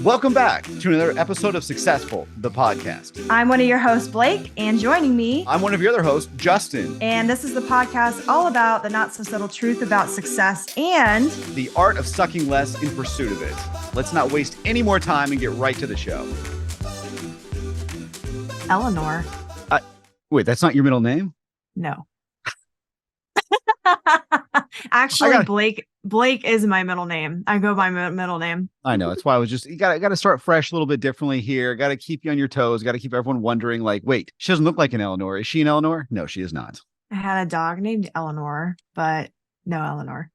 Welcome back to another episode of Suckcessfull, the podcast. I'm one of your hosts, Blake, and joining me, I'm one of your other hosts, Justin. And this is the podcast all about the not so subtle truth about success and the art of sucking less in pursuit of it. Let's not waste any more time and get right to the show. Eleanor. Wait, that's not your middle name? No. Actually, Blake is my middle name. I go by my middle name. I know. That's why I was just, you got to start fresh a little bit differently here. Got to keep you on your toes. Got to keep everyone wondering, like, wait, she doesn't look like an Eleanor. Is she an Eleanor? No, she is not. I had a dog named Eleanor, but no Eleanor.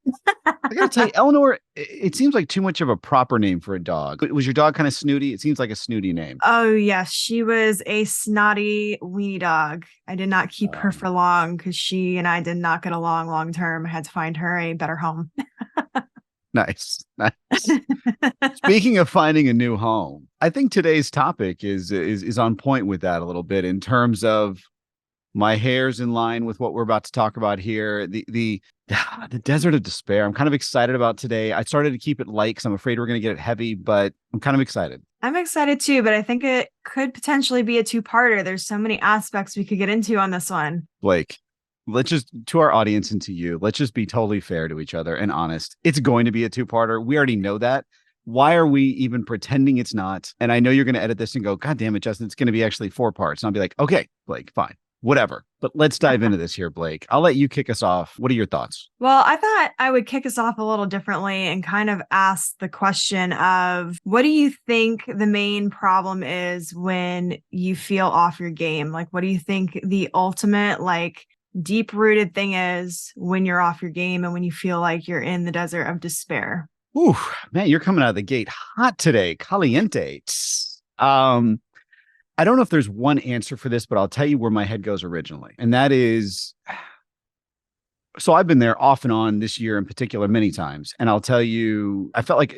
I got to tell you, Eleanor, it seems like too much of a proper name for a dog. Was your dog kind of snooty? It seems like a snooty name. Oh, yes. She was a snotty weenie dog. I did not keep her for long because she and I did not get along long term. I had to find her a better home. Nice. Speaking of finding a new home, I think today's topic is on point with that a little bit in terms of my hair's in line with what we're about to talk about here. The desert of despair. I'm kind of excited about today. I started to keep it light because I'm afraid we're going to get it heavy, but I'm kind of excited. I'm excited too, but I think it could potentially be a two-parter. There's so many aspects we could get into on this one. Blake, let's just, to our audience and to you, let's just be totally fair to each other and honest. It's going to be a two-parter. We already know that. Why are we even pretending it's not? And I know you're going to edit this and go, God damn it, Justin, it's going to be actually 4 parts. And I'll be like, okay, Blake, fine. Whatever. But let's dive into this here, Blake. I'll let you kick us off. What are your thoughts? Well, I thought I would kick us off a little differently and kind of ask the question of what do you think the main problem is when you feel off your game? Like, what do you think the ultimate, like, deep-rooted thing is when you're off your game and when you feel like you're in the desert of despair? Ooh, man, you're coming out of the gate hot today. Caliente. I don't know if there's one answer for this, but I'll tell you where my head goes originally. And that is, so I've been there off and on this year in particular many times. And I'll tell you, I felt like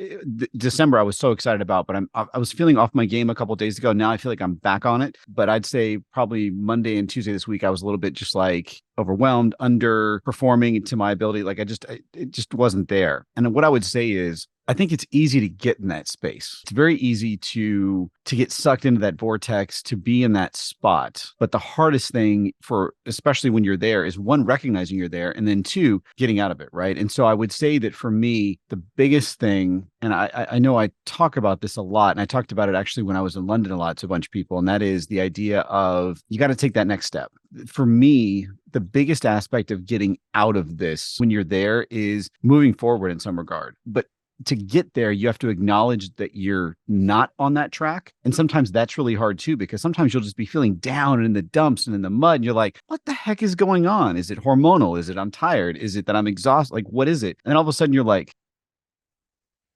December I was so excited about, but I was feeling off my game a couple of days ago. Now I feel like I'm back on it. But I'd say probably Monday and Tuesday this week, I was a little bit just like overwhelmed, underperforming to my ability. Like it just wasn't there. And what I would say is, I think it's easy to get in that space. It's very easy to get sucked into that vortex, to be in that spot. But the hardest thing for, especially when you're there, is one, recognizing you're there, and then two, getting out of it, right? And so I would say that for me, the biggest thing, and I know I talk about this a lot, and I talked about it actually when I was in London a lot to a bunch of people, and that is the idea of you got to take that next step. For me, the biggest aspect of getting out of this when you're there is moving forward in some regard. But to get there, you have to acknowledge that you're not on that track. And sometimes that's really hard too, because sometimes you'll just be feeling down and in the dumps and in the mud. And you're like, what the heck is going on? Is it hormonal? Is it I'm tired? Is it that I'm exhausted? Like, what is it? And then all of a sudden you're like,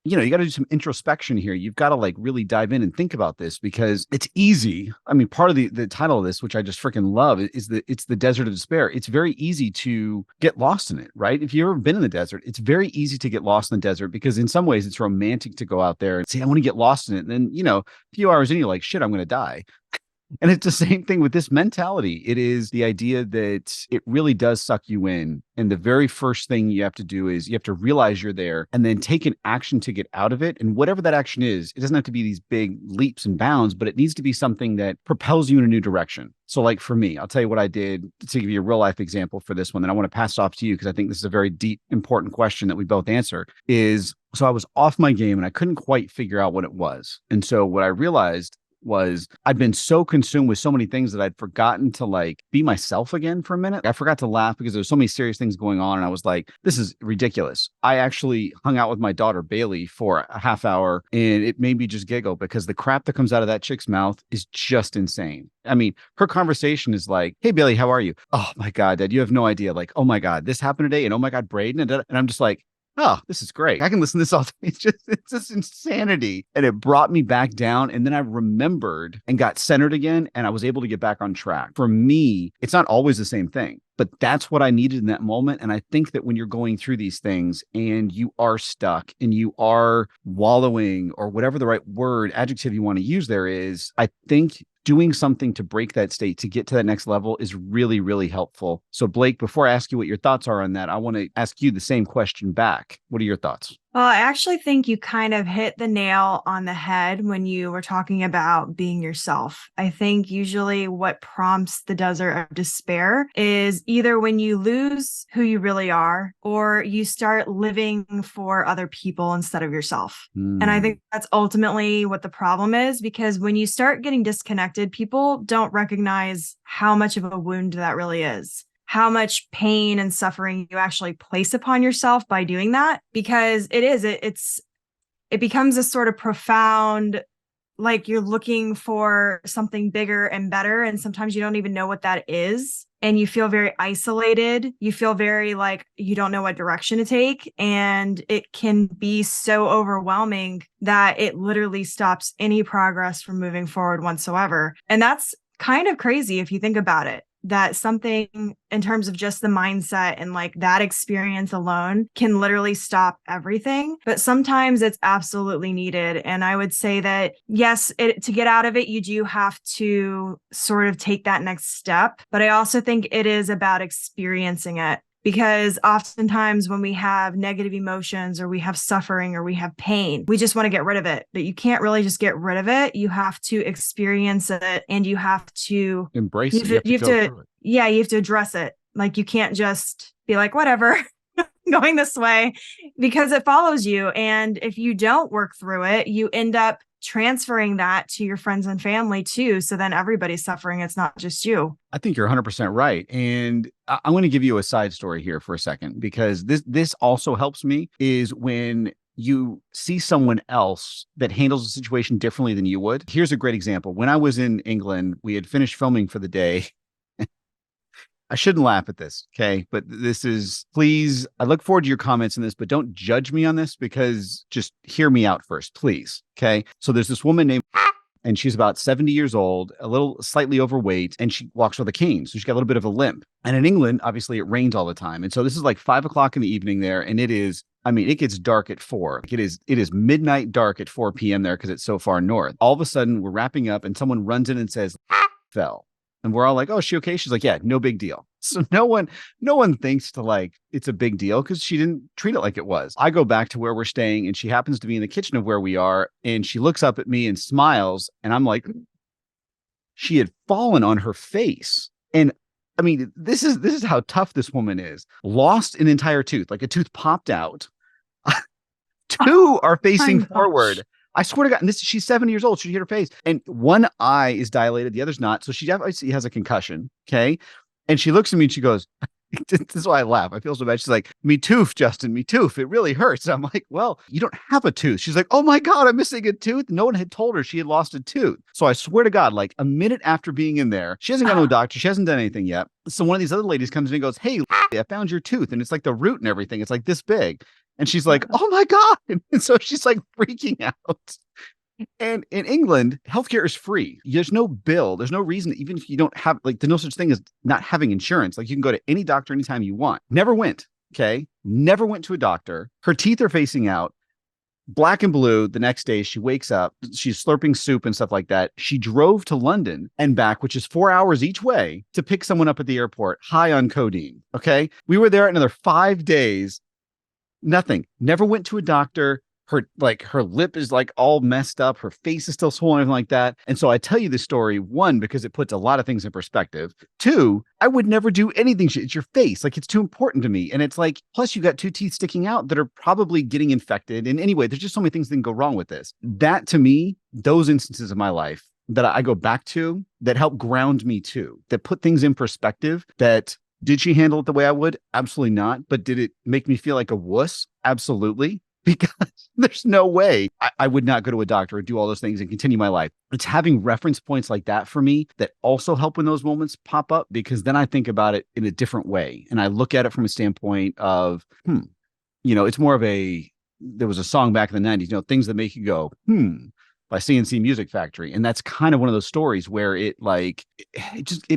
you know, you got to do some introspection here. You've got to like really dive in and think about this because it's easy. I mean, part of the title of this, which I just freaking love, is it's the desert of despair. It's very easy to get lost in it, right? If you've ever been in the desert, it's very easy to get lost in the desert because in some ways it's romantic to go out there and say, I want to get lost in it. And then, you know, a few hours in, you're like, shit, I'm going to die. And it's the same thing with this mentality. It is the idea that it really does suck you in. And the very first thing you have to do is you have to realize you're there and then take an action to get out of it. And whatever that action is, it doesn't have to be these big leaps and bounds, but it needs to be something that propels you in a new direction. So like for me, I'll tell you what I did to give you a real life example for this one. And I want to pass it off to you because I think this is a very deep, important question that we both answer is, so I was off my game and I couldn't quite figure out what it was. And so what I realized was I'd been so consumed with so many things that I'd forgotten to like be myself again for a minute. I forgot to laugh because there's so many serious things going on. And I was like, this is ridiculous. I actually hung out with my daughter, Bailey, for a half hour and it made me just giggle because the crap that comes out of that chick's mouth is just insane. I mean, her conversation is like, hey, Bailey, how are you? Oh my God, Dad, you have no idea. Like, oh my God, this happened today. And oh my God, Braden. And I'm just like, oh, this is great. I can listen to this all day. It's just insanity. And it brought me back down. And then I remembered and got centered again. And I was able to get back on track. For me, it's not always the same thing, but that's what I needed in that moment. And I think that when you're going through these things and you are stuck and you are wallowing or whatever the right word, adjective you want to use there is, I think doing something to break that state, to get to that next level is really, really helpful. So Blake, before I ask you what your thoughts are on that, I want to ask you the same question back. What are your thoughts? Well, I actually think you kind of hit the nail on the head when you were talking about being yourself. I think usually what prompts the desert of despair is either when you lose who you really are or you start living for other people instead of yourself. And I Hmm. think that's ultimately what the problem is, because when you start getting disconnected, people don't recognize how much of a wound that really is, how much pain and suffering you actually place upon yourself by doing that, because it becomes a sort of profound, like you're looking for something bigger and better, and sometimes you don't even know what that is, and you feel very isolated, you feel very like you don't know what direction to take, and it can be so overwhelming that it literally stops any progress from moving forward whatsoever. And that's kind of crazy if you think about it, that something in terms of just the mindset and like that experience alone can literally stop everything. But sometimes it's absolutely needed. And I would say that, yes, to get out of it, you do have to sort of take that next step. But I also think it is about experiencing it, because oftentimes when we have negative emotions or we have suffering or we have pain, we just want to get rid of it. But you can't really just get rid of it. You have to experience it, and you have to Embrace it. You have to you have go to through it. yeah, you have to address it. Like you can't just be like, whatever, going this way, because it follows you. And if you don't work through it, you end up transferring that to your friends and family too. So then everybody's suffering. It's not just you. I think you're 100% right. And I'm going to give you a side story here for a second, because this also helps me, is when you see someone else that handles the situation differently than you would. Here's a great example. When I was in England, we had finished filming for the day. I shouldn't laugh at this, okay? But this is, please, I look forward to your comments on this, but don't judge me on this, because just hear me out first, please, okay? So there's this woman named, and she's about 70 years old, a little slightly overweight, and she walks with a cane. So she's got a little bit of a limp. And in England, obviously, it rains all the time. And so this is like 5 o'clock in the evening there. And it is, I mean, it gets dark at 4. Like it is midnight dark at 4 p.m. there because it's so far north. All of a sudden, we're wrapping up, and someone runs in and says, fell. And we're all like, oh, is she okay? She's like, yeah, no big deal. So no one thinks to like it's a big deal because she didn't treat it like it was. I go back to where we're staying, and she happens to be in the kitchen of where we are, and she looks up at me and smiles, and I'm like, she had fallen on her face. And I mean, this is how tough this woman is. Lost an entire tooth, like a tooth popped out. Two are My facing gosh. forward. I swear to God, and she's 70 years old. She hit her face, and one eye is dilated, the other's not. So she obviously has a concussion. Okay. And she looks at me and she goes, this is why I laugh. I feel so bad. She's like, me tooth, Justin, me tooth. It really hurts. I'm like, well, you don't have a tooth. She's like, oh my God, I'm missing a tooth. No one had told her she had lost a tooth. So I swear to God, like a minute after being in there, she hasn't gone to a doctor. She hasn't done anything yet. So one of these other ladies comes in and goes, hey, I found your tooth. And it's like the root and everything. It's like this big. And she's like, oh my God. And so she's like freaking out. And in England, healthcare is free. There's no bill. There's no reason, even if you don't have, like, there's no such thing as not having insurance. Like, you can go to any doctor anytime you want. Never went. Okay. Never went to a doctor. Her teeth are facing out, black and blue. The next day, she wakes up. She's slurping soup and stuff like that. She drove to London and back, which is 4 hours each way, to pick someone up at the airport high on codeine. Okay. We were there another 5 days. Nothing. Never went to a doctor. Her lip is like all messed up. Her face is still swollen, everything like that. And so I tell you this story, one, because it puts a lot of things in perspective. Two, I would never do anything. It's your face. Like, it's too important to me. And it's like, plus you got 2 teeth sticking out that are probably getting infected. And anyway, there's just so many things that can go wrong with this. That, to me, those instances of my life that I go back to that help ground me too, that put things in perspective. That, did she handle it the way I would? Absolutely not. But did it make me feel like a wuss? Absolutely. Because there's no way I would not go to a doctor or do all those things and continue my life. It's having reference points like that for me that also help when those moments pop up, because then I think about it in a different way. And I look at it from a standpoint of, it's more of there was a song back in the 90s, things that make you go, by CNC Music Factory. And that's kind of one of those stories where it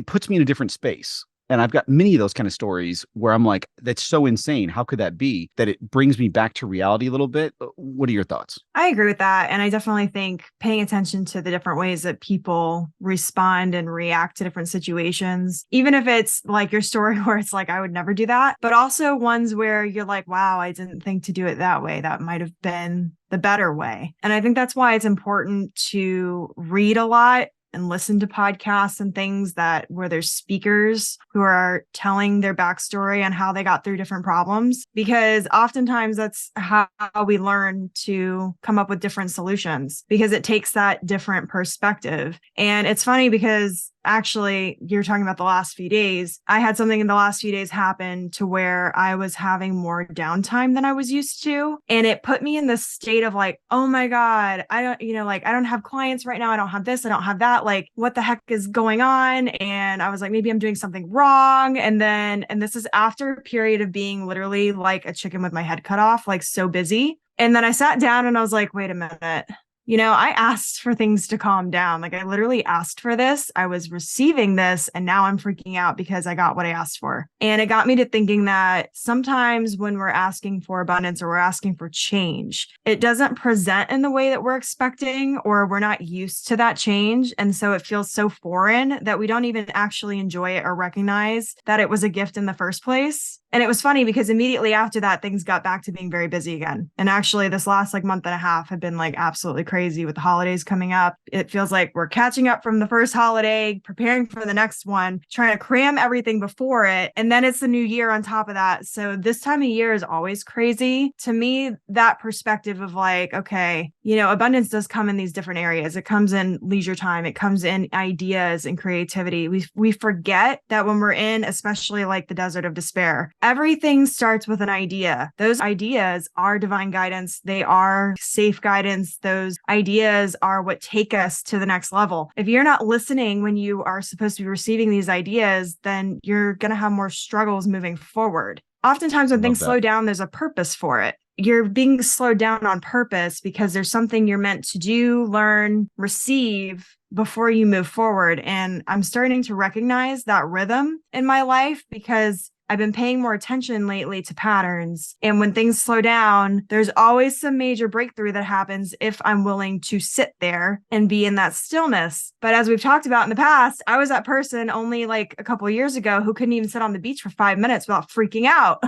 puts me in a different space. And I've got many of those kind of stories where I'm like, that's so insane. How could that be? That it brings me back to reality a little bit. What are your thoughts? I agree with that. And I definitely think paying attention to the different ways that people respond and react to different situations, even if it's like your story where it's like, I would never do that, but also ones where you're like, wow, I didn't think to do it that way. That might have been the better way. And I think that's why it's important to read a lot and listen to podcasts and things that where there's speakers who are telling their backstory on how they got through different problems, because oftentimes that's how we learn to come up with different solutions, because it takes that different perspective. And it's funny because actually, you're talking about the last few days. I had something in the last few days happen to where I was having more downtime than I was used to. And it put me in this state of like, oh my God, I don't have clients right now. I don't have this. I don't have that. Like, what the heck is going on? And I was like, maybe I'm doing something wrong. And this is after a period of being literally like a chicken with my head cut off, like so busy. And then I sat down and I was like, wait a minute. I asked for things to calm down. Like I literally asked for this. I was receiving this and now I'm freaking out because I got what I asked for. And it got me to thinking that sometimes when we're asking for abundance or we're asking for change, it doesn't present in the way that we're expecting, or we're not used to that change. And so it feels so foreign that we don't even actually enjoy it or recognize that it was a gift in the first place. And it was funny because immediately after that, things got back to being very busy again. And actually this last like month and a half had been like absolutely crazy with the holidays coming up. It feels like we're catching up from the first holiday, preparing for the next one, trying to cram everything before it. And then it's the new year on top of that. So this time of year is always crazy. To me, that perspective of like, okay, abundance does come in these different areas. It comes in leisure time. It comes in ideas and creativity. We forget that when we're in, especially like the desert of despair, everything starts with an idea. Those ideas are divine guidance. They are safe guidance. Those ideas are what take us to the next level. If you're not listening when you are supposed to be receiving these ideas, then you're going to have more struggles moving forward. Oftentimes when things slow down, there's a purpose for it. You're being slowed down on purpose because there's something you're meant to do, learn, receive before you move forward. And I'm starting to recognize that rhythm in my life because I've been paying more attention lately to patterns. And when things slow down, there's always some major breakthrough that happens if I'm willing to sit there and be in that stillness. But as we've talked about in the past, I was that person only like a couple of years ago who couldn't even sit on the beach for 5 minutes without freaking out.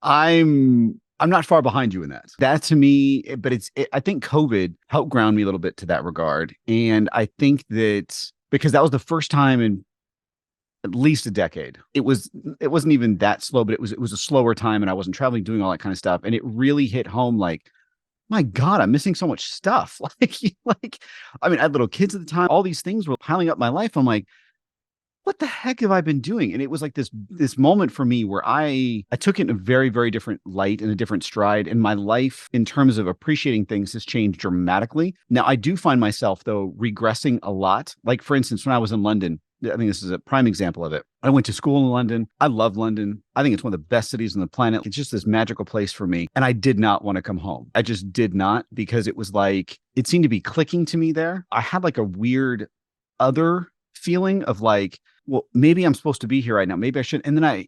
I'm not far behind you in that. That to me, but I think COVID helped ground me a little bit to that regard. And I think that because that was the first time in at least a decade. It wasn't even that slow, but it was a slower time and I wasn't traveling, doing all that kind of stuff. And it really hit home like, my God, I'm missing so much stuff. I had little kids at the time. All these things were piling up my life. I'm like, what the heck have I been doing? And it was like this moment for me where I took it in a very, very different light and a different stride. And my life in terms of appreciating things has changed dramatically. Now I do find myself though regressing a lot. Like for instance, when I was in London, I think this is a prime example of it. I went to school in London. I love London. I think it's one of the best cities on the planet. It's just this magical place for me. And I did not want to come home. I just did not, because it was like, it seemed to be clicking to me there. I had like a weird other feeling of like, well, maybe I'm supposed to be here right now. Maybe I should. And then I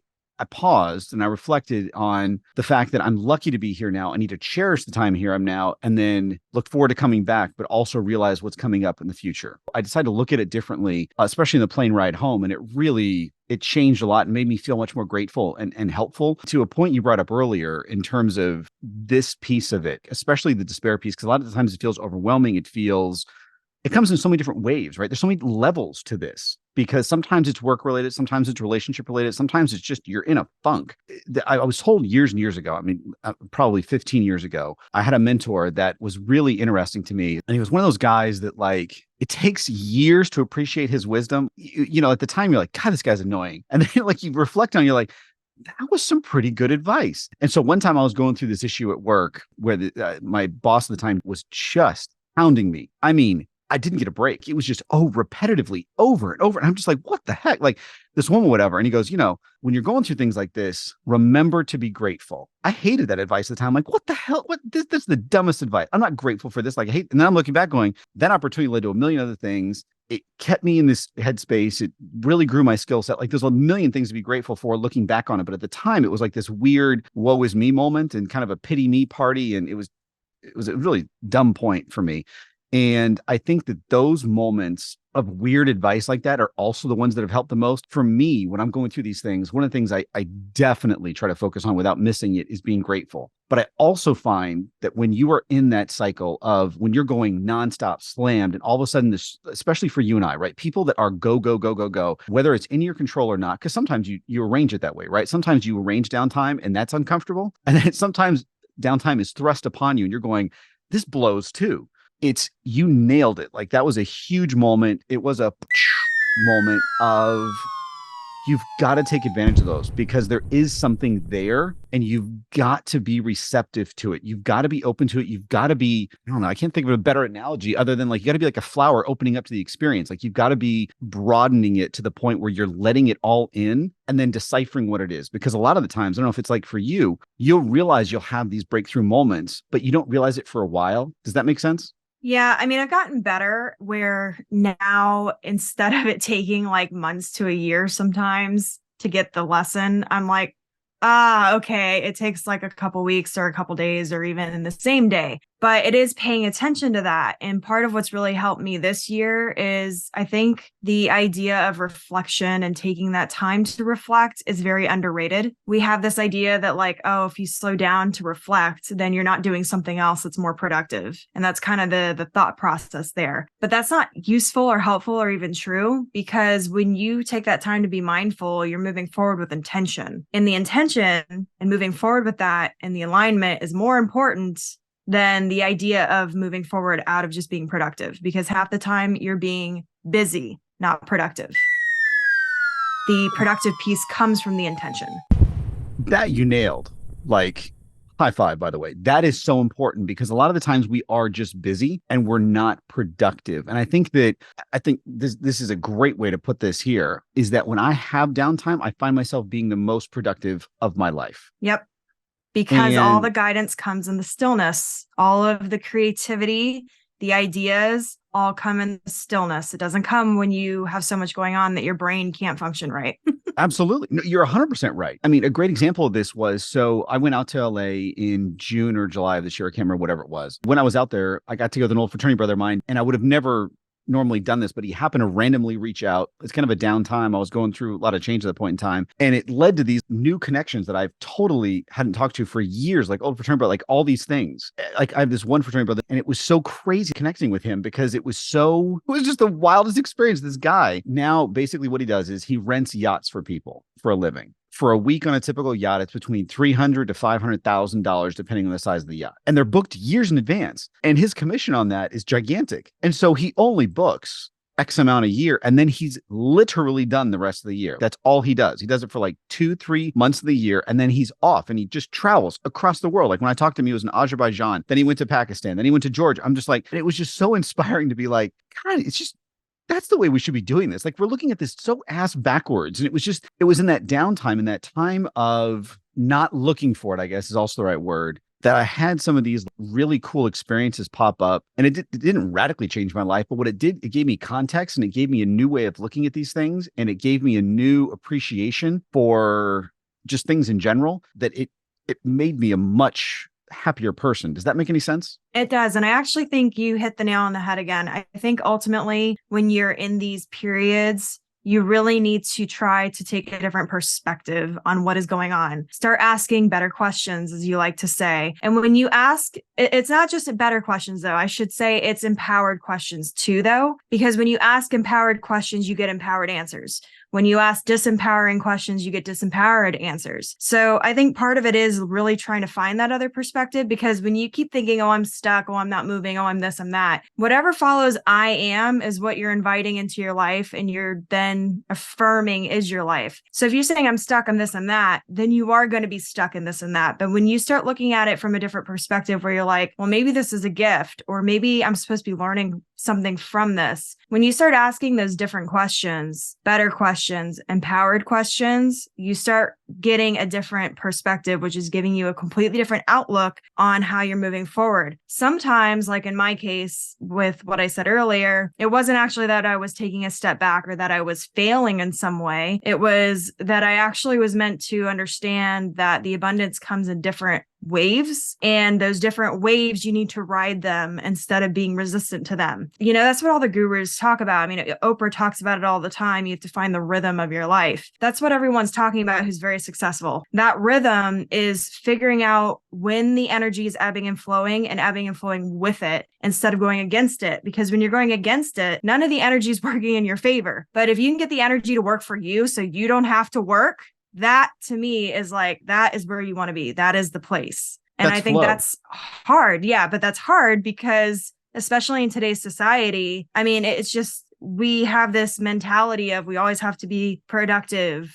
paused and I reflected on the fact that I'm lucky to be here now. I need to cherish the time here I'm now, and then look forward to coming back, but also realize what's coming up in the future. I decided to look at it differently, especially in the plane ride home. And it changed a lot and made me feel much more grateful and helpful, to a point you brought up earlier in terms of this piece of it, especially the despair piece, because a lot of the times it feels overwhelming. It comes in so many different waves, right? There's so many levels to this, because sometimes it's work related, sometimes it's relationship related, sometimes it's just you're in a funk. I was told years and years ago, probably 15 years ago, I had a mentor that was really interesting to me. And he was one of those guys that like, it takes years to appreciate his wisdom. At the time, you're like, God, this guy's annoying. And then like you reflect on it, you're like, that was some pretty good advice. And so one time I was going through this issue at work where my boss at the time was just hounding me. I didn't get a break. It was just repetitively over and over. And I'm just like, what the heck? Like this woman, whatever. And he goes, when you're going through things like this, remember to be grateful. I hated that advice at the time. I'm like, what the hell? This is the dumbest advice. I'm not grateful for this. Like I hate. And then I'm looking back going, that opportunity led to a million other things. it kept me in this headspace. It really grew my skill set. Like there's a million things to be grateful for looking back on it. But at the time, it was like this weird woe is me moment and kind of a pity me party. And it was a really dumb point for me. And I think that those moments of weird advice like that are also the ones that have helped the most for me when I'm going through these things. One of the things I definitely try to focus on without missing it is being grateful. But I also find that when you are in that cycle of when you're going nonstop slammed and all of a sudden this, especially for you and I, right? People that are go, go, go, go, go, whether it's in your control or not, because sometimes you arrange it that way, right? Sometimes you arrange downtime and that's uncomfortable. And then sometimes downtime is thrust upon you and you're going, this blows too. It's you nailed it. Like that was a huge moment. It was a moment of you've got to take advantage of those because there is something there and you've got to be receptive to it. You've got to be open to it. You've got to be, I don't know, I can't think of a better analogy other than like, you got to be like a flower opening up to the experience. Like you've got to be broadening it to the point where you're letting it all in and then deciphering what it is. Because a lot of the times, I don't know if it's like for you, you'll realize you'll have these breakthrough moments, but you don't realize it for a while. Does that make sense? Yeah, I mean, I've gotten better where now instead of it taking like months to a year sometimes to get the lesson, I'm like, okay, it takes like a couple weeks or a couple days or even in the same day. But it is paying attention to that. And part of what's really helped me this year is I think the idea of reflection and taking that time to reflect is very underrated. We have this idea that like, oh, if you slow down to reflect, then you're not doing something else that's more productive. And that's kind of the thought process there. But that's not useful or helpful or even true because when you take that time to be mindful, you're moving forward with intention. And the intention and moving forward with that and the alignment is more important than the idea of moving forward out of just being productive, because half the time you're being busy, not productive. The productive piece comes from the intention. That you nailed. Like, high five, by the way. That is so important because a lot of the times we are just busy and we're not productive. And I think this is a great way to put this here is that when I have downtime, I find myself being the most productive of my life. Yep. Because all the guidance comes in the stillness, all of the creativity, the ideas all come in the stillness. It doesn't come when you have so much going on that your brain can't function right. Absolutely. No, you're 100% right. I mean, a great example of this was, so I went out to LA in June or July of this year. I can't remember, whatever it was. When I was out there, I got to go with an old fraternity brother of mine, and I would have never normally done this, but he happened to randomly reach out. It's kind of a downtime. I was going through a lot of change at that point in time. And it led to these new connections that I've totally hadn't talked to for years, like old fraternity brother, like all these things. Like I have this one fraternity brother, and it was so crazy connecting with him because it was just the wildest experience. This guy now, basically what he does is he rents yachts for people for a living. For a week on a typical yacht, it's between $300,000 to $500,000, depending on the size of the yacht. And they're booked years in advance. And his commission on that is gigantic. And so he only books X amount a year. And then he's literally done the rest of the year. That's all he does. He does it for like 2-3 months of the year. And then he's off and he just travels across the world. Like when I talked to him, he was in Azerbaijan. Then he went to Pakistan. Then he went to Georgia. I'm just like, and it was just so inspiring to be like, God, it's just, that's the way we should be doing this. Like we're looking at this so ass backwards. And it was in that downtime, in that time of not looking for it, I guess is also the right word, that I had some of these really cool experiences pop up. And it didn't radically change my life, but what it did, it gave me context and it gave me a new way of looking at these things. And it gave me a new appreciation for just things in general that it made me a much happier person. Does that make any sense? It does. And I actually think you hit the nail on the head again. I think ultimately when you're in these periods, you really need to try to take a different perspective on what is going on. Start asking better questions, as you like to say. And when you ask, it's not just better questions, though. I should say it's empowered questions too, though, because when you ask empowered questions, you get empowered answers. When you ask disempowering questions, you get disempowered answers. So I think part of it is really trying to find that other perspective, because when you keep thinking, oh, I'm stuck, oh, I'm not moving, oh, I'm this, I'm that, whatever follows I am is what you're inviting into your life and you're then affirming is your life. So if you're saying I'm stuck, I'm this, I'm that, then you are going to be stuck in this and that. But when you start looking at it from a different perspective where you're like, well, maybe this is a gift, or maybe I'm supposed to be learning something from this. When you start asking those different questions, better questions, empowered questions, you start getting a different perspective, which is giving you a completely different outlook on how you're moving forward. Sometimes, like in my case, with what I said earlier, it wasn't actually that I was taking a step back or that I was failing in some way. It was that I actually was meant to understand that the abundance comes in different waves, and those different waves, you need to ride them instead of being resistant to them. You know, that's what all the gurus talk about. I mean, Oprah talks about it all the time. You have to find the rhythm of your life. That's what everyone's talking about who's very successful. That rhythm is figuring out when the energy is ebbing and flowing with it instead of going against it. Because when you're going against it, none of the energy is working in your favor. But if you can get the energy to work for you so you don't have to work, that to me is like, that is where you want to be. That is the place. And I think that's hard. Yeah, but that's hard because especially in today's society, I mean, it's just, we have this mentality of we always have to be productive.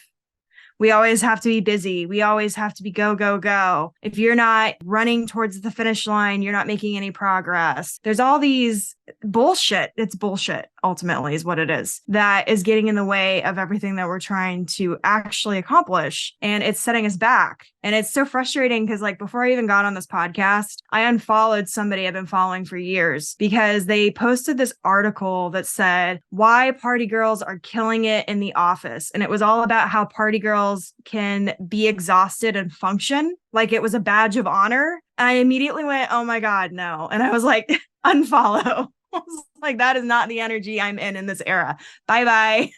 We always have to be busy. We always have to be go, go, go. If you're not running towards the finish line, you're not making any progress. There's all these bullshit. It's bullshit, ultimately, is what it is. That is getting in the way of everything that we're trying to actually accomplish. And it's setting us back. And it's so frustrating because, like, before I even got on this podcast, I unfollowed somebody I've been following for years because they posted this article that said why party girls are killing it in the office. And it was all about how party girls can be exhausted and function like it was a badge of honor. And I immediately went, oh my God, no. And I was like, unfollow. I was like, that is not the energy I'm in this era. Bye-bye.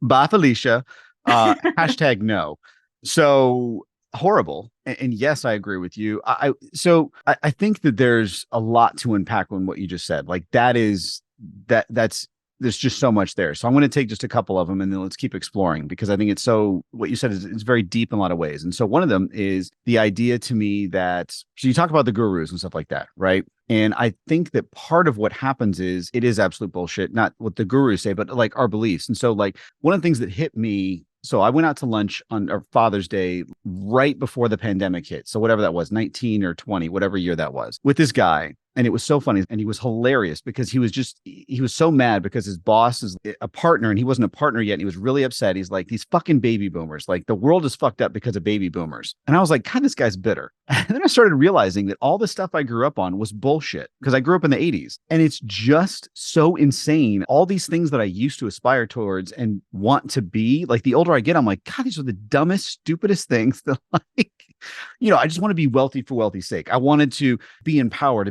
Bye, Felicia. Hashtag no. So horrible. And yes, I agree with you. I think that there's a lot to unpack on what you just said. Like that's there's just so much there. So I'm going to take just a couple of them and then let's keep exploring because I think it's so, what you said is it's very deep in a lot of ways. And so one of them is the idea to me that, so you talk about the gurus and stuff like that, right? And I think that part of what happens is it is absolute bullshit, not what the gurus say, but like our beliefs. And so like one of the things that hit me, so I went out to lunch on our Father's Day right before the pandemic hit. So whatever that was, 19 or 20, whatever year that was, with this guy. And it was so funny. And he was hilarious because he was so mad because his boss is a partner and he wasn't a partner yet. And he was really upset. He's like, these fucking baby boomers, like the world is fucked up because of baby boomers. And I was like, God, this guy's bitter. And then I started realizing that all the stuff I grew up on was bullshit because I grew up in the 80s. And it's just so insane. All these things that I used to aspire towards and want to be, like the older I get, I'm like, God, these are the dumbest, stupidest things that like, you know, I just want to be wealthy for wealthy's sake. I wanted to be in power,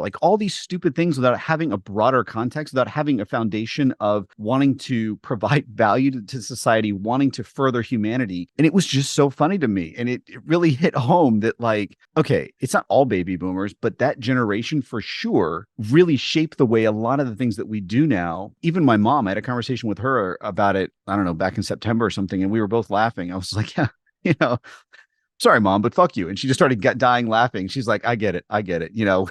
like all these stupid things without having a broader context, without having a foundation of wanting to provide value to society, wanting to further humanity. And it was just so funny to me. And it really hit home that like, okay, it's not all baby boomers, but that generation for sure really shaped the way a lot of the things that we do now. Even my mom, I had a conversation with her about it, I don't know, back in September or something. And we were both laughing. I was like, yeah, you know, sorry, mom, but fuck you. And she just started dying laughing. She's like, I get it. You know,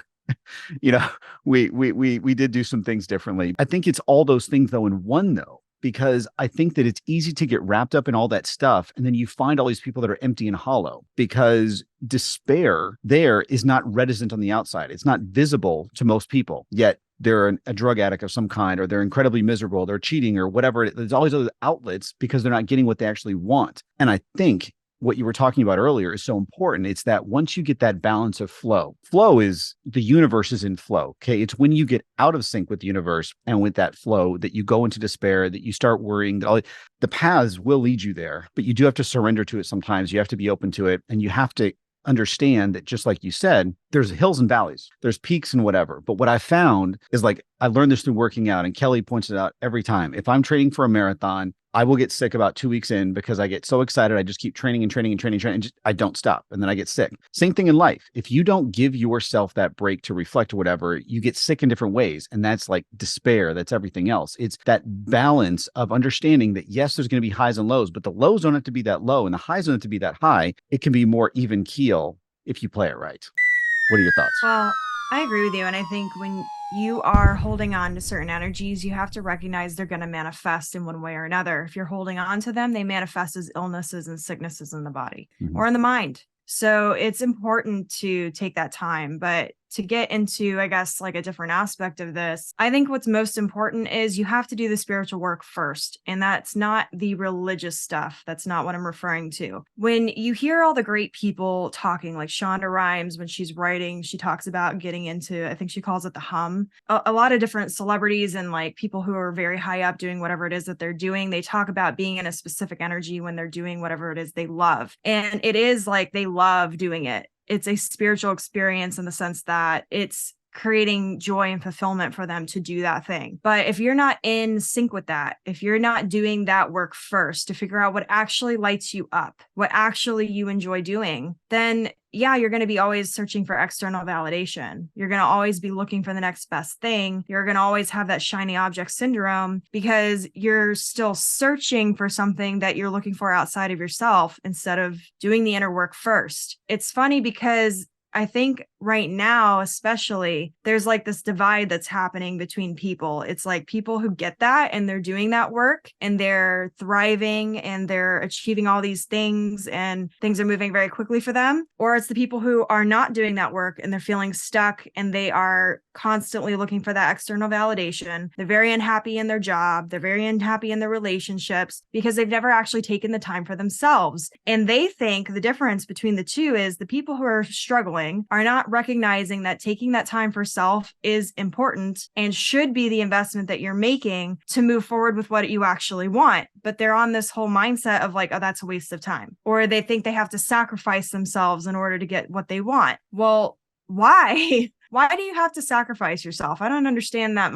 we did do some things differently. I think it's all those things though in one though, because I think that it's easy to get wrapped up in all that stuff. And then you find all these people that are empty and hollow because despair there is not reticent on the outside. It's not visible to most people, yet they're a drug addict of some kind, or they're incredibly miserable, they're cheating or whatever. There's always other outlets because they're not getting what they actually want. And I think what you were talking about earlier is so important. It's that once you get that balance of flow is the universe is in flow. Okay. It's when you get out of sync with the universe and with that flow that you go into despair, that you start worrying. The paths will lead you there, but you do have to surrender to it sometimes. You have to be open to it and you have to understand that, just like you said, there's hills and valleys, there's peaks and whatever. But what I found is, like, I learned this through working out, and Kelly points it out every time. If I'm training for a marathon, I will get sick about 2 weeks in because I get so excited. I just keep training and I don't stop. And then I get sick. Same thing in life. If you don't give yourself that break to reflect or whatever, you get sick in different ways. And that's like despair. That's everything else. It's that balance of understanding that, yes, there's going to be highs and lows, but the lows don't have to be that low and the highs don't have to be that high. It can be more even keel if you play it right. What are your thoughts? Well, I agree with you. And I think when you are holding on to certain energies, you have to recognize they're going to manifest in one way or another. If you're holding on to them, they manifest as illnesses and sicknesses in the body or in the mind. So it's important to take that time. But to get into, I guess, like a different aspect of this, I think what's most important is you have to do the spiritual work first. And that's not the religious stuff. That's not what I'm referring to. When you hear all the great people talking, like Shonda Rhimes, when she's writing, she talks about getting into, I think she calls it the hum. A lot of different celebrities and like people who are very high up doing whatever it is that they're doing, they talk about being in a specific energy when they're doing whatever it is they love. And it is like they love doing it. It's a spiritual experience in the sense that it's creating joy and fulfillment for them to do that thing. But if you're not in sync with that, if you're not doing that work first to figure out what actually lights you up, what actually you enjoy doing, then yeah, you're going to be always searching for external validation. You're going to always be looking for the next best thing. You're going to always have that shiny object syndrome because you're still searching for something that you're looking for outside of yourself instead of doing the inner work first. It's funny because I think right now, especially, there's like this divide that's happening between people. It's like people who get that and they're doing that work and they're thriving and they're achieving all these things and things are moving very quickly for them. Or it's the people who are not doing that work and they're feeling stuck and they are constantly looking for that external validation. They're very unhappy in their job. They're very unhappy in their relationships because they've never actually taken the time for themselves. And they think the difference between the two is the people who are struggling are not recognizing that taking that time for self is important and should be the investment that you're making to move forward with what you actually want. But they're on this whole mindset of like, oh, that's a waste of time. Or they think they have to sacrifice themselves in order to get what they want. Well, why? Why do you have to sacrifice yourself? I don't understand that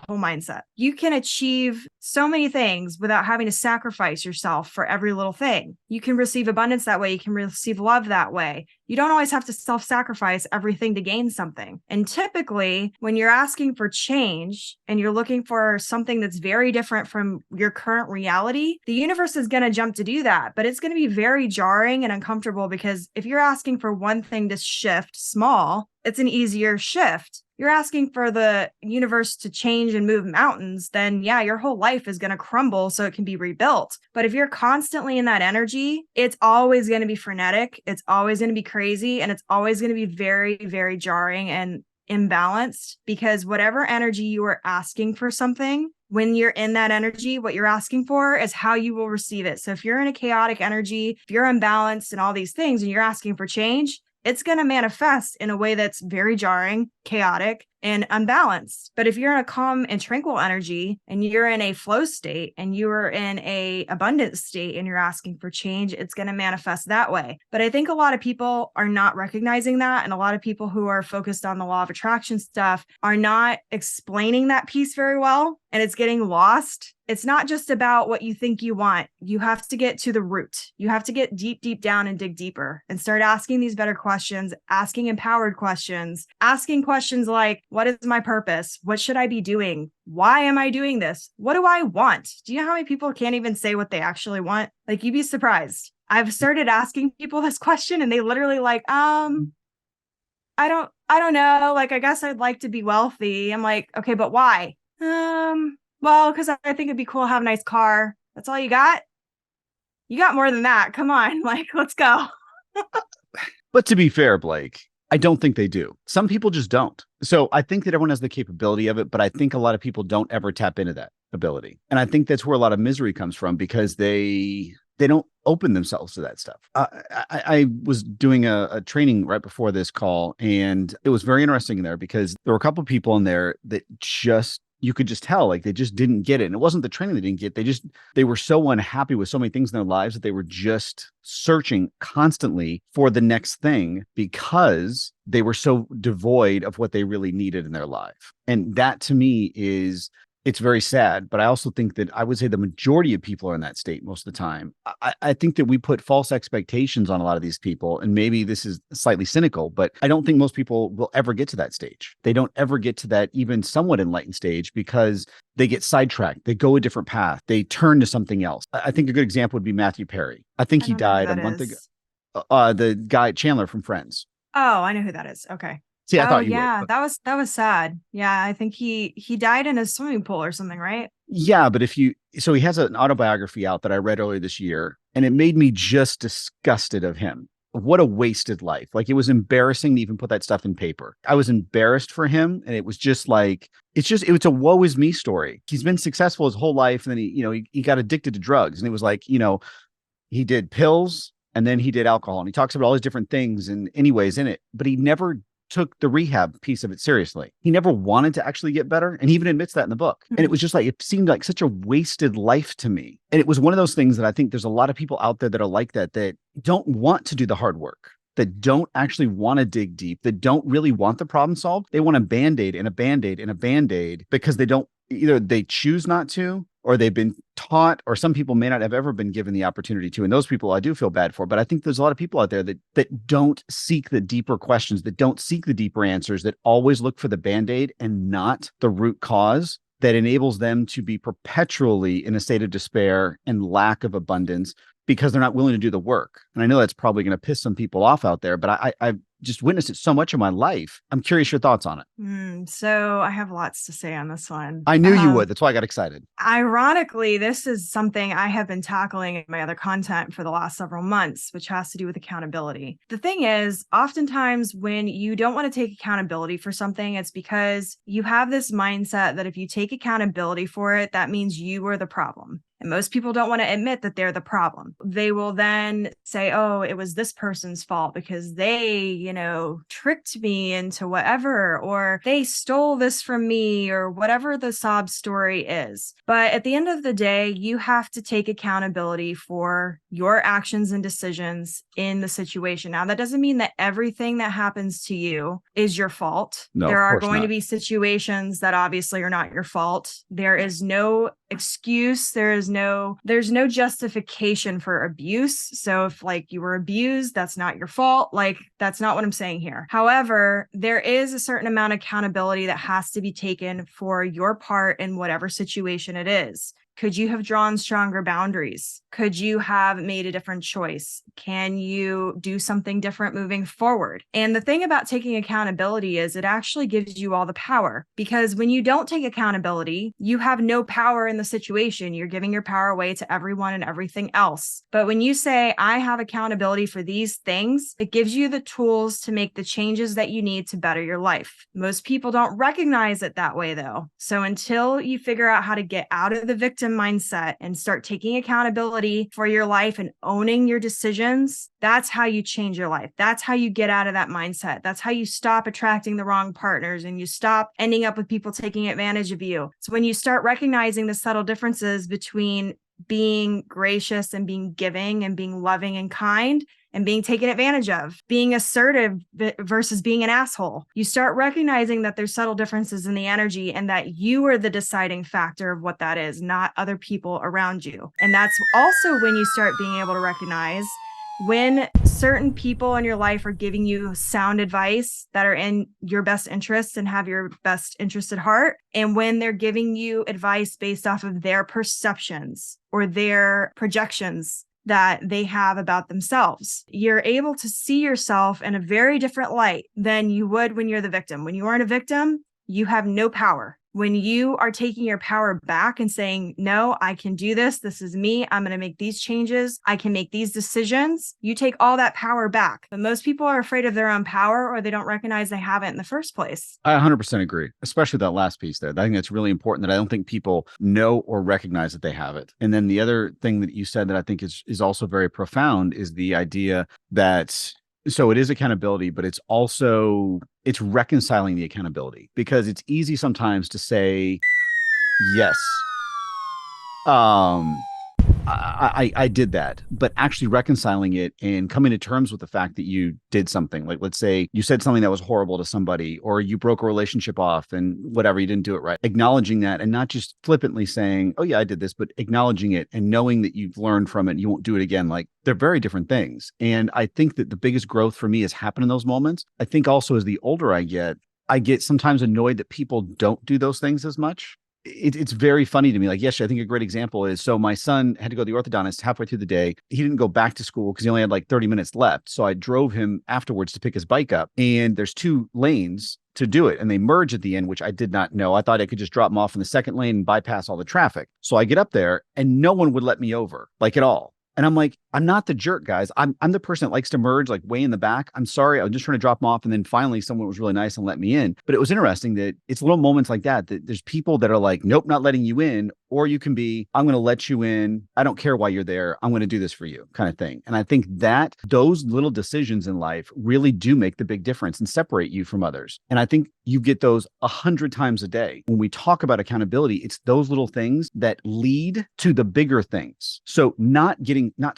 whole mindset. You can achieve so many things without having to sacrifice yourself for every little thing. You can receive abundance that way. You can receive love that way. You don't always have to self-sacrifice everything to gain something. And typically, when you're asking for change and you're looking for something that's very different from your current reality, the universe is going to jump to do that. But it's going to be very jarring and uncomfortable because if you're asking for one thing to shift small, it's an easier shift. You're asking for the universe to change and move mountains, then yeah, your whole life is going to crumble so it can be rebuilt. But if you're constantly in that energy, it's always going to be frenetic. It's always going to be crazy. And it's always going to be very, very jarring and imbalanced because whatever energy you are asking for something, when you're in that energy, what you're asking for is how you will receive it. So if you're in a chaotic energy, if you're unbalanced and all these things and you're asking for change, it's going to manifest in a way that's very jarring, chaotic, and unbalanced. But if you're in a calm and tranquil energy and you're in a flow state and you're in a abundant state and you're asking for change, it's going to manifest that way. But I think a lot of people are not recognizing that. And a lot of people who are focused on the law of attraction stuff are not explaining that piece very well. And it's getting lost. It's not just about what you think you want. You have to get to the root. You have to get deep, deep down and dig deeper and start asking these better questions, asking empowered questions, asking questions like, what is my purpose? What should I be doing? Why am I doing this? What do I want? Do you know how many people can't even say what they actually want? Like, you'd be surprised. I've started asking people this question and they literally like, I don't know. Like, I guess I'd like to be wealthy. I'm like, okay, but why? Well, because I think it'd be cool to have a nice car. That's all you got? You got more than that. Come on. Like, let's go. But to be fair, Blake, I don't think they do. Some people just don't. So I think that everyone has the capability of it, but I think a lot of people don't ever tap into that ability. And I think that's where a lot of misery comes from because they don't open themselves to that stuff. I was doing a training right before this call, and it was very interesting in there because there were a couple of people in there that just, you could just tell, like, they just didn't get it. And it wasn't the training they didn't get. They were so unhappy with so many things in their lives that they were just searching constantly for the next thing because they were so devoid of what they really needed in their life. And that to me it's very sad, but I also think that I would say the majority of people are in that state most of the time. I think that we put false expectations on a lot of these people, and maybe this is slightly cynical, but I don't think most people will ever get to that stage. They don't ever get to that even somewhat enlightened stage because they get sidetracked. They go a different path. They turn to something else. I think a good example would be Matthew Perry. I think he died a month ago. The guy Chandler from Friends. Oh, I know who that is. Okay. See, I thought you would. But... that was sad. Yeah, I think he died in a swimming pool or something, right? Yeah, but so he has an autobiography out that I read earlier this year, and it made me just disgusted of him. what a wasted life. Like, it was embarrassing to even put that stuff in paper. I was embarrassed for him. And it was just like, it was a woe is me story. He's been successful his whole life. And then he got addicted to drugs. And it was like, he did pills and then he did alcohol. And he talks about all these different things and anyways in it, but he never took the rehab piece of it seriously. He never wanted to actually get better. And he even admits that in the book. And it was just like, it seemed like such a wasted life to me. And it was one of those things that I think there's a lot of people out there that are like that don't want to do the hard work, that don't actually want to dig deep, that don't really want the problem solved. They want a Band-Aid and a Band-Aid and a Band-Aid because either they choose not to, or they've been taught, or some people may not have ever been given the opportunity to. And those people I do feel bad for. But I think there's a lot of people out there that don't seek the deeper questions, that don't seek the deeper answers, that always look for the Band-Aid and not the root cause, that enables them to be perpetually in a state of despair and lack of abundance because they're not willing to do the work. And I know that's probably going to piss some people off out there, but I've just witnessed it so much in my life. I'm curious your thoughts on it. So I have lots to say on this one. I knew you would. That's why I got excited. Ironically, this is something I have been tackling in my other content for the last several months, which has to do with accountability. The thing is, oftentimes when you don't want to take accountability for something, it's because you have this mindset that if you take accountability for it, that means you are the problem. And most people don't want to admit that they're the problem. They will then say, oh, it was this person's fault because they, tricked me into whatever, or they stole this from me, or whatever the sob story is. But at the end of the day, you have to take accountability for your actions and decisions in the situation. Now, that doesn't mean that everything that happens to you is your fault. No, there are of course going not. to be situations that obviously are not your fault. There is no excuse. There's no justification for abuse. So if you were abused, that's not your fault. That's not what I'm saying here. However, there is a certain amount of accountability that has to be taken for your part in whatever situation it is. Could you have drawn stronger boundaries? Could you have made a different choice? Can you do something different moving forward? And the thing about taking accountability is it actually gives you all the power, because when you don't take accountability, you have no power in the situation. You're giving your power away to everyone and everything else. But when you say, I have accountability for these things, it gives you the tools to make the changes that you need to better your life. Most people don't recognize it that way, though. So until you figure out how to get out of the victim mindset and start taking accountability for your life and owning your decisions, that's how you change your life. That's how you get out of that mindset. That's how you stop attracting the wrong partners and you stop ending up with people taking advantage of you. It's when you start recognizing the subtle differences between being gracious and being giving and being loving and kind and being taken advantage of, being assertive versus being an asshole. You start recognizing that there's subtle differences in the energy and that you are the deciding factor of what that is, not other people around you. And that's also when you start being able to recognize when certain people in your life are giving you sound advice that are in your best interests and have your best interest at heart, and when they're giving you advice based off of their perceptions or their projections that they have about themselves. You're able to see yourself in a very different light than you would when you're the victim. When you aren't a victim, you have no power. When you are taking your power back and saying, no, I can do this. This is me. I'm going to make these changes. I can make these decisions. You take all that power back. But most people are afraid of their own power, or they don't recognize they have it in the first place. I 100% agree, especially that last piece there. I think that's really important, that I don't think people know or recognize that they have it. And then the other thing that you said that I think is also very profound is the idea that, so it is accountability, but it's reconciling the accountability, because it's easy sometimes to say, yes, I did that, but actually reconciling it and coming to terms with the fact that you did something. Like, let's say you said something that was horrible to somebody, or you broke a relationship off and whatever, you didn't do it right. Acknowledging that and not just flippantly saying, oh yeah, I did this, but acknowledging it and knowing that you've learned from it and you won't do it again. Like, they're very different things. And I think that the biggest growth for me has happened in those moments. I think also as the older I get sometimes annoyed that people don't do those things as much. It's very funny to me. Like, yes, I think a great example is, so my son had to go to the orthodontist halfway through the day. He didn't go back to school because he only had like 30 minutes left. So I drove him afterwards to pick his bike up, and there's 2 lanes to do it. And they merge at the end, which I did not know. I thought I could just drop him off in the second lane and bypass all the traffic. So I get up there and no one would let me over, like, at all. And I'm like, I'm not the jerk, guys. I'm the person that likes to merge like way in the back. I'm sorry. I was just trying to drop them off. And then finally someone was really nice and let me in. But it was interesting that it's little moments like that there's people that are like, nope, not letting you in. Or you can be, I'm going to let you in. I don't care why you're there. I'm going to do this for you kind of thing. And I think that those little decisions in life really do make the big difference and separate you from others. And I think you get those 100 times a day. When we talk about accountability, it's those little things that lead to the bigger things. So not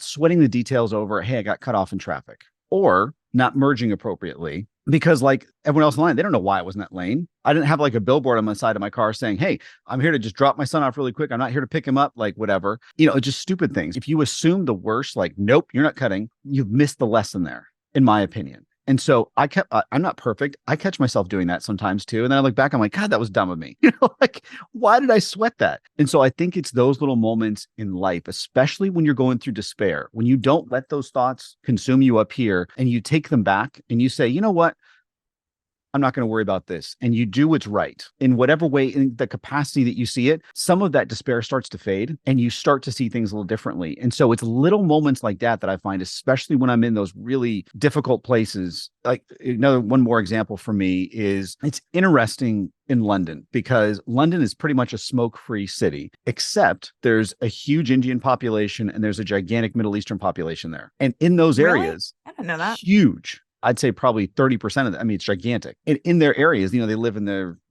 sweating the details over, hey, I got cut off in traffic, or not merging appropriately because like everyone else in line, they don't know why I was in that lane. I didn't have like a billboard on the side of my car saying, hey, I'm here to just drop my son off really quick. I'm not here to pick him up, like whatever, just stupid things. If you assume the worst, like, nope, you're not cutting, you've missed the lesson there, in my opinion. And so I'm not perfect. I catch myself doing that sometimes too. And then I look back, I'm like, God, that was dumb of me. Like, why did I sweat that? And so I think it's those little moments in life, especially when you're going through despair, when you don't let those thoughts consume you up here and you take them back and you say, you know what? I'm not going to worry about this. And you do what's right in whatever way, in the capacity that you see it, some of that despair starts to fade and you start to see things a little differently. And so it's little moments like that I find, especially when I'm in those really difficult places. Like one more example for me is it's interesting in London because London is pretty much a smoke-free city, except there's a huge Indian population and there's a gigantic Middle Eastern population there. And in those areas, I didn't know that. Huge. I'd say probably 30% of that. I mean, it's gigantic. And in their areas, they live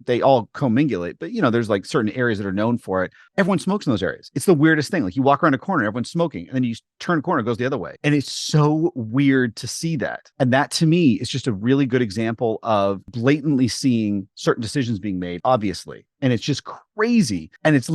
they all commingulate, but there's like certain areas that are known for it. Everyone smokes in those areas. It's the weirdest thing. Like you walk around a corner, everyone's smoking, and then you turn a corner, it goes the other way. And it's so weird to see that. And that to me is just a really good example of blatantly seeing certain decisions being made, obviously. And it's just crazy. And it's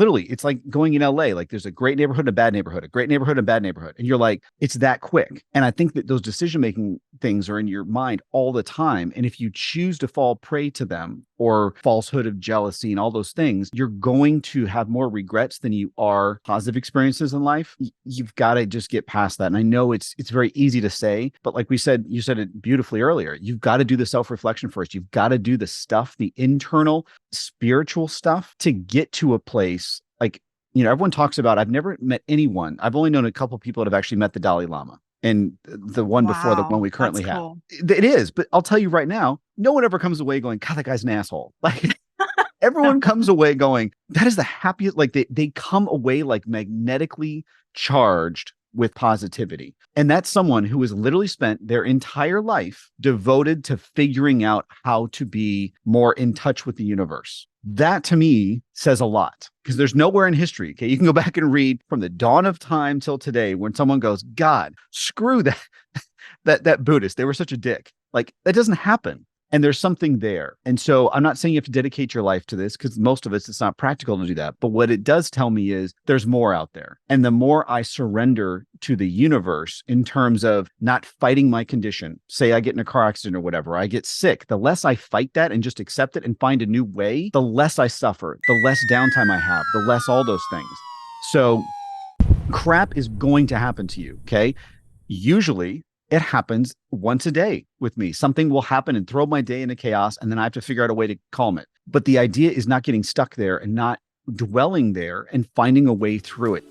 like going in LA, like there's a great neighborhood and a bad neighborhood, a great neighborhood and a bad neighborhood. And you're like, it's that quick. And I think that those decision-making things are in your mind all the time. And if you choose to fall prey to them or falsehood of jealousy and all those things, you're going to have more regrets than you are positive experiences in life. You've got to just get past that. And I know it's very easy to say, but like you said it beautifully earlier. You've got to do the self-reflection first. You've got to do the stuff, the internal spiritual stuff to get to a place like, everyone talks about, I've never met anyone. I've only known a couple of people that have actually met the Dalai Lama. And the one before the one we currently have. Cool. It is. But I'll tell you right now, no one ever comes away going, God, that guy's an asshole. Like everyone comes away going, that is the happiest. Like they come away like magnetically charged with positivity. And that's someone who has literally spent their entire life devoted to figuring out how to be more in touch with the universe. That to me says a lot because there's nowhere in history. Okay. You can go back and read from the dawn of time till today when someone goes, God, screw that Buddhist. They were such a dick. Like that doesn't happen. And there's something there. And so I'm not saying you have to dedicate your life to this because most of us, it's not practical to do that. But what it does tell me is there's more out there. And the more I surrender to the universe in terms of not fighting my condition, say I get in a car accident or whatever, I get sick, the less I fight that and just accept it and find a new way, the less I suffer, the less downtime I have, the less all those things. So crap is going to happen to you. Okay. Usually it happens once a day with me. Something will happen and throw my day into chaos, and then I have to figure out a way to calm it. But the idea is not getting stuck there and not dwelling there and finding a way through it.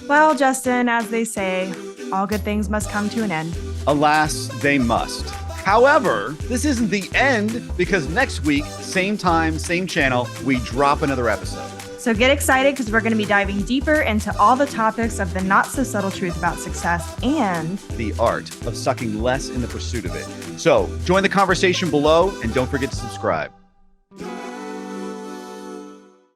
Well, Justin, as they say, all good things must come to an end. Alas, they must. However, this isn't the end because next week, same time, same channel, we drop another episode. So get excited because we're going to be diving deeper into all the topics of the not so subtle truth about success and the art of sucking less in the pursuit of it. So join the conversation below and don't forget to subscribe.